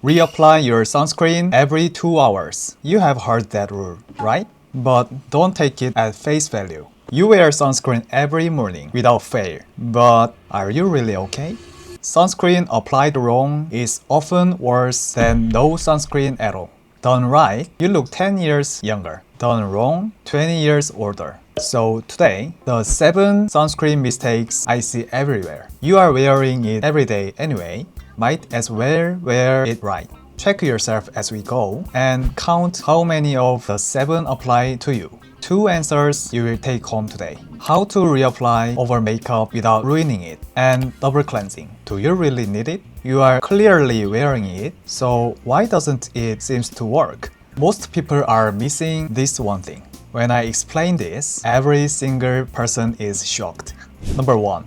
Reapply your sunscreen every 2 hours. You have heard that rule, right? But don't take it at face value. You wear sunscreen every morning without fail. But are you really okay? Sunscreen applied wrong is often worse than no sunscreen at all. Done right, you look 10 years younger. Done wrong, 20 years older. So today, the 7 sunscreen mistakes I see everywhere. You are wearing it every day anyway. Might as well wear it right. Check yourself as we go and count how many of the 7 apply to you. 2 answers you will take home today. How to reapply over makeup without ruining it, and double cleansing. Do you really need it? You are clearly wearing it, so why doesn't it seem to work? Most people are missing this one thing. When I explain this, every single person is shocked. Number 1.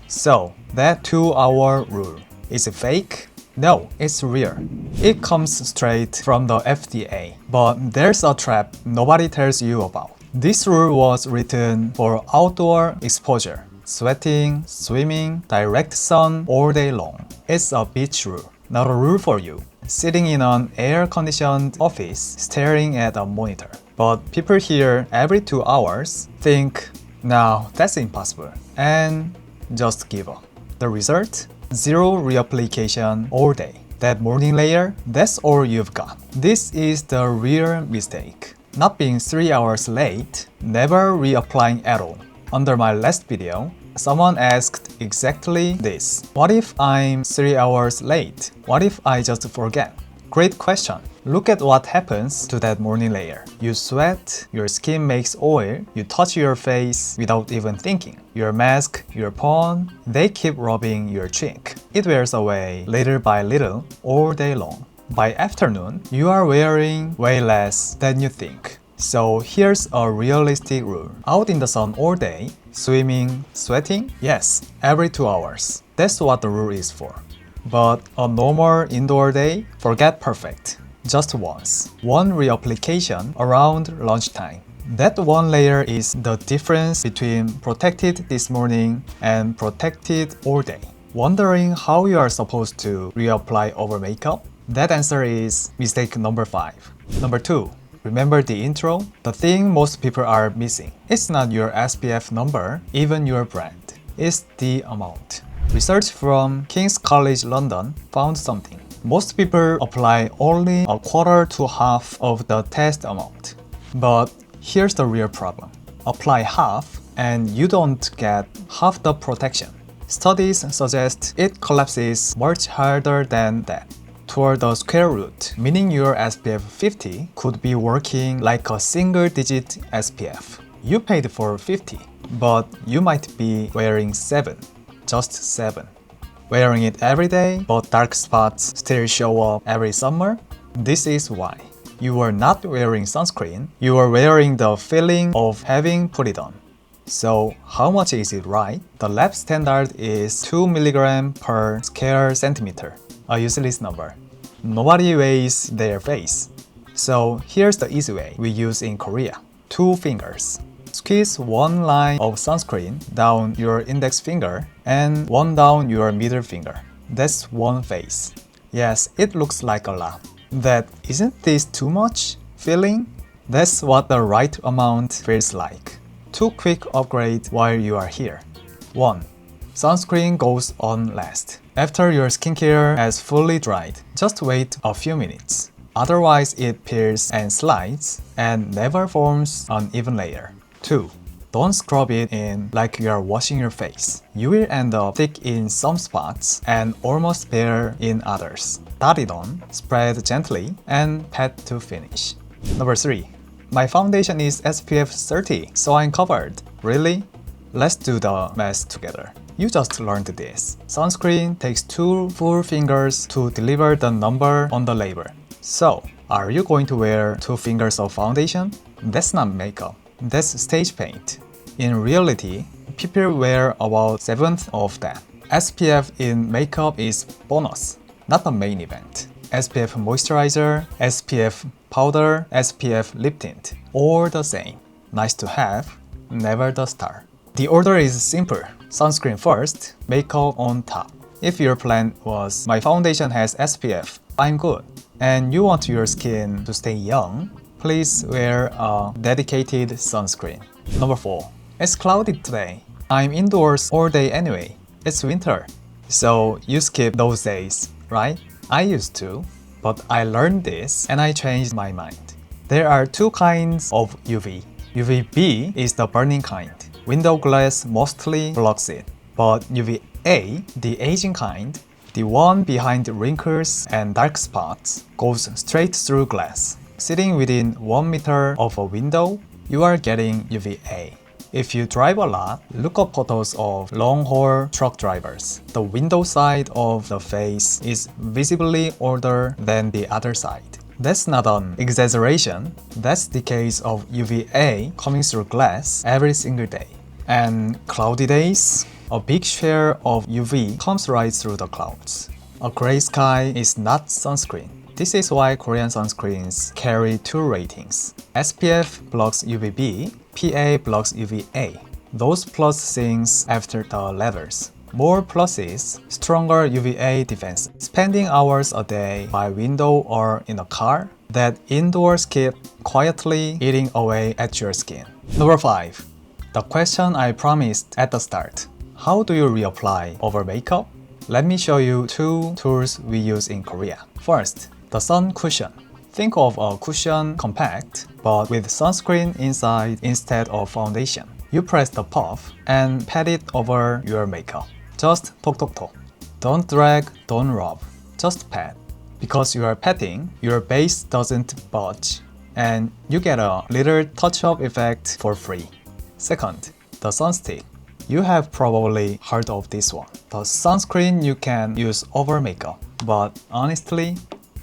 So, that 2-hour rule. Is it fake? No, it's real. It comes straight from the FDA. But there's a trap nobody tells you about. This rule was written for outdoor exposure. Sweating, swimming, direct sun all day long. It's a beach rule, not a rule for you. Sitting in an air-conditioned office, staring at a monitor. But people here every 2 hours think, no, that's impossible, and just give up. The result? Zero reapplication all day. That morning layer, that's all you've got. This is the real mistake. Not being 3 hours late, never reapplying at all. Under my last video, someone asked exactly this. What if I'm 3 hours late? What if I just forget? Great question. Look at what happens to that morning layer. You sweat, your skin makes oil, you touch your face without even thinking. Your mask, your phone, they keep rubbing your cheek. It wears away little by little all day long. By afternoon, you are wearing way less than you think. So here's a realistic rule. Out in the sun all day, swimming, sweating? Yes, every 2 hours. That's what the rule is for. But a normal indoor day? Forget perfect. Just once. One reapplication around lunchtime. That one layer is the difference between protected this morning and protected all day. Wondering how you are supposed to reapply over makeup? That answer is mistake number 5. Number 2. Remember the intro? The thing most people are missing. It's not your SPF number, even your brand. It's the amount. Research from King's College London found something. Most people apply only a quarter to half of the test amount. But here's the real problem. Apply half and you don't get half the protection. Studies suggest it collapses much harder than that. Toward the square root, meaning your SPF 50 could be working like a single-digit SPF. You paid for 50, but you might be wearing 7, just 7. Wearing it every day, but dark spots still show up every summer? This is why. You are not wearing sunscreen, you are wearing the feeling of having put it on. So how much is it, right? The lab standard is 2 mg per square centimeter. A useless number. Nobody weighs their face. So here's the easy way we use in Korea. 2 fingers. Squeeze one line of sunscreen down your index finger and one down your middle finger. That's one face. Yes, it looks like a lot. Isn't this too much? Feeling? That's what the right amount feels like. 2 quick upgrades while you are here. 1. Sunscreen goes on last. After your skincare has fully dried, just wait a few minutes. Otherwise it peels and slides and never forms an even layer. 2. Don't scrub it in like you are washing your face. You will end up thick in some spots and almost bare in others. Dot it on, spread gently, and pat to finish. Number 3. My foundation is SPF 30, so I'm covered. Really? Let's do the math together. You just learned this. Sunscreen takes 2 full fingers to deliver the number on the label. So, are you going to wear 2 fingers of foundation? That's not makeup. That's stage paint. In reality, people wear about 1/7 of that. SPF in makeup is bonus, not the main event. SPF moisturizer, SPF powder, SPF lip tint, all the same. Nice to have, never the star. The order is simple. Sunscreen first, makeup on top. If your plan was my foundation has SPF, I'm good, and you want your skin to stay young, please wear a dedicated sunscreen. Number 4. It's cloudy today. I'm indoors all day anyway. It's winter. So you skip those days, right? I used to, but I learned this and I changed my mind. There are two kinds of UV. UVB is the burning kind. Window glass mostly blocks it. But UVA, the aging kind, the one behind wrinkles and dark spots, goes straight through glass. Sitting within 1 meter of a window, you are getting UVA. If you drive a lot, look up photos of long-haul truck drivers. The window side of the face is visibly older than the other side. That's not an exaggeration. That's the case of UVA coming through glass every single day. And cloudy days, a big share of UV comes right through the clouds. A gray sky is not sunscreen. This is why Korean sunscreens carry 2 ratings. SPF blocks UVB, PA blocks UVA. Those plus things after the levels. More pluses, stronger UVA defense. Spending hours a day by window or in a car, that indoors keep quietly eating away at your skin. Number 5. The question I promised at the start. How do you reapply over makeup? Let me show you 2 tools we use in Korea. First, the sun cushion. Think of a cushion compact, but with sunscreen inside instead of foundation. You press the puff and pat it over your makeup. Just 톡톡톡. Don't drag, don't rub. Just pat. Because you are patting, your base doesn't budge, and you get a little touch-up effect for free. Second, the sunstick. You have probably heard of this one. The sunscreen you can use over makeup, but honestly,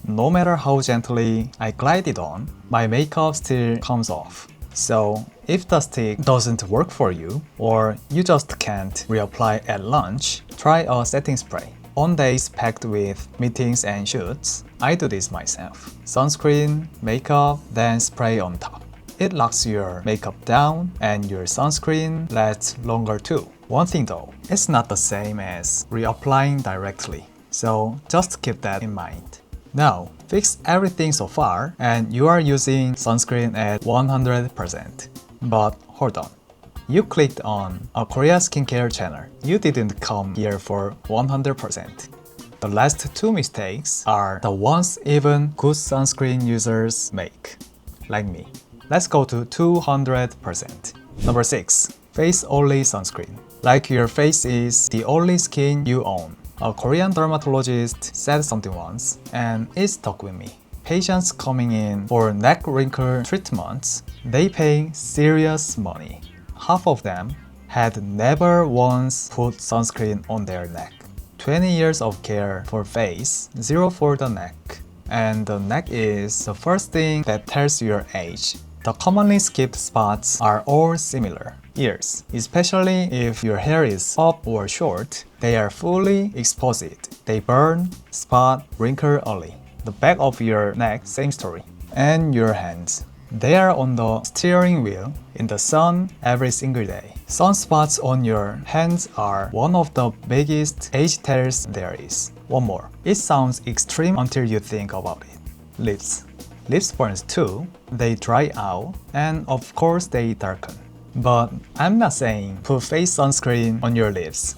no matter how gently I glide it on, my makeup still comes off. So if the stick doesn't work for you, or you just can't reapply at lunch, try a setting spray. On days packed with meetings and shoots, I do this myself. Sunscreen, makeup, then spray on top. It locks your makeup down and your sunscreen lasts longer too. One thing though, it's not the same as reapplying directly. So just keep that in mind. Now, fix everything so far and you are using sunscreen at 100%. But hold on. You clicked on a Korea skincare channel. You didn't come here for 100%. The last 2 mistakes are the ones even good sunscreen users make, like me. Let's go to 200%. Number 6. Face-only sunscreen. Like your face is the only skin you own. A Korean dermatologist said something once, and it stuck with me. Patients coming in for neck wrinkle treatments, they pay serious money. Half of them had never once put sunscreen on their neck. 20 years of care for face, 0 for the neck. And the neck is the first thing that tells your age. The commonly skipped spots are all similar. Ears, especially if your hair is up or short, they are fully exposed. They burn, spot, wrinkle early. The back of your neck, same story. And your hands. They are on the steering wheel in the sun every single day. Sunspots on your hands are one of the biggest age tells there is. One more. It sounds extreme until you think about it. Lips. Lips burns too. They dry out, and of course they darken. But I'm not saying put face sunscreen on your lips.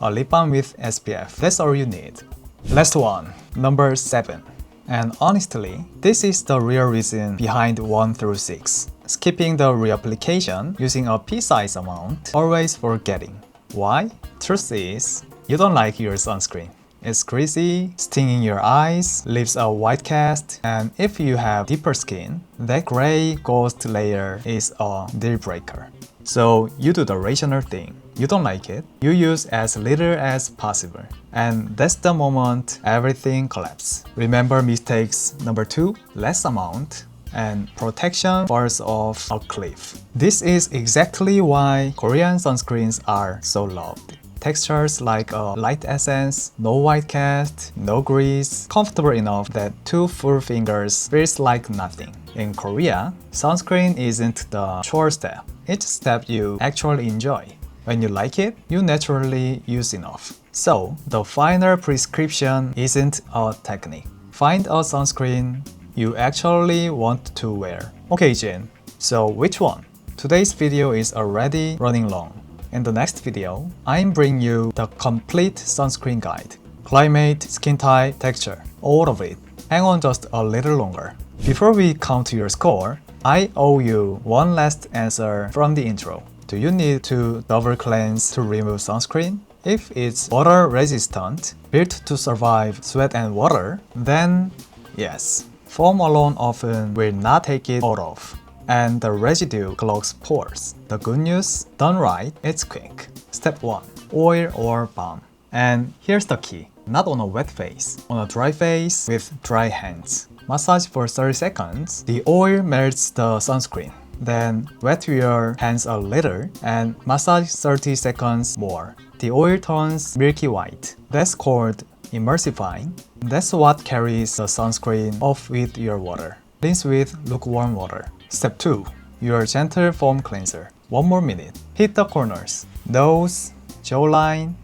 A lip balm with SPF, that's all you need. Last one, number 7. And honestly, this is the real reason behind 1 through 6. Skipping the reapplication using a pea-size amount, always forgetting. Why? Truth is, you don't like your sunscreen. It's greasy, stinging your eyes, leaves a white cast, and if you have deeper skin, that gray ghost layer is a deal breaker. So you do the rational thing. You don't like it, you use as little as possible. And that's the moment everything collapses. Remember mistakes number 2, less amount, and protection falls off a cliff. This is exactly why Korean sunscreens are so loved. Textures like a light essence, no white cast, no grease, comfortable enough that 2 full fingers feels like nothing. In Korea, sunscreen isn't the chore step. It's a step you actually enjoy. When you like it, you naturally use enough. So, the final prescription isn't a technique. Find a sunscreen you actually want to wear. Okay, Jin, so which one? Today's video is already running long. In the next video, I'm bringing you the complete sunscreen guide. Climate, skin type, texture, all of it. Hang on just a little longer. Before we count your score, I owe you one last answer from the intro. Do you need to double cleanse to remove sunscreen? If it's water resistant, built to survive sweat and water, then yes. Foam alone often will not take it all off, and the residue clogs pores. The good news, done right, it's quick. Step 1. Oil or balm. And here's the key. Not on a wet face, on a dry face with dry hands. Massage for 30 seconds, the oil melts the sunscreen. Then wet your hands a little and massage 30 seconds more. The oil turns milky white. That's called emulsifying. That's what carries the sunscreen off with your water. Rinse with lukewarm water. Step 2. Your gentle foam cleanser. 1 more minute. Hit the corners. Nose, jawline,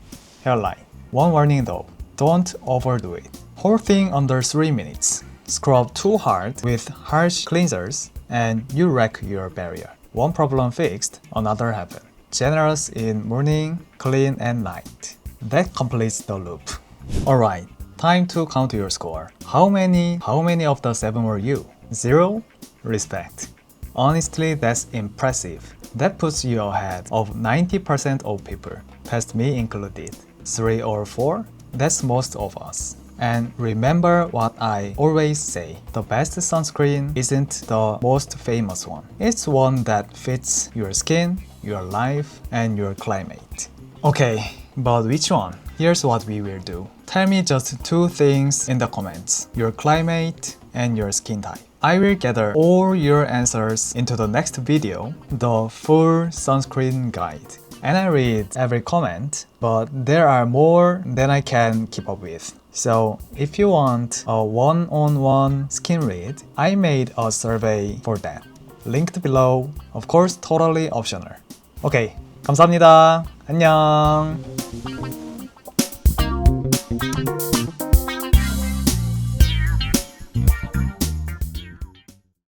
hairline. One warning though. Don't overdo it. Whole thing under 3 minutes. Scrub too hard with harsh cleansers and you wreck your barrier. One problem fixed, another happened. Generous in morning, clean at night. That completes the loop. Alright, time to count your score. How many of the 7 were you? 0? Respect. Honestly, that's impressive. That puts you ahead of 90% of people, past me included. 3 or 4? That's most of us. And remember what I always say, the best sunscreen isn't the most famous one. It's one that fits your skin, your life, and your climate. Okay, but which one? Here's what we will do. Tell me just 2 things in the comments, your climate and your skin type. I will gather all your answers into the next video, the full sunscreen guide. And I read every comment, but there are more than I can keep up with. So if you want a one-on-one skin read, I made a survey for that. Linked below. Of course, totally optional. Okay, 감사합니다. 안녕.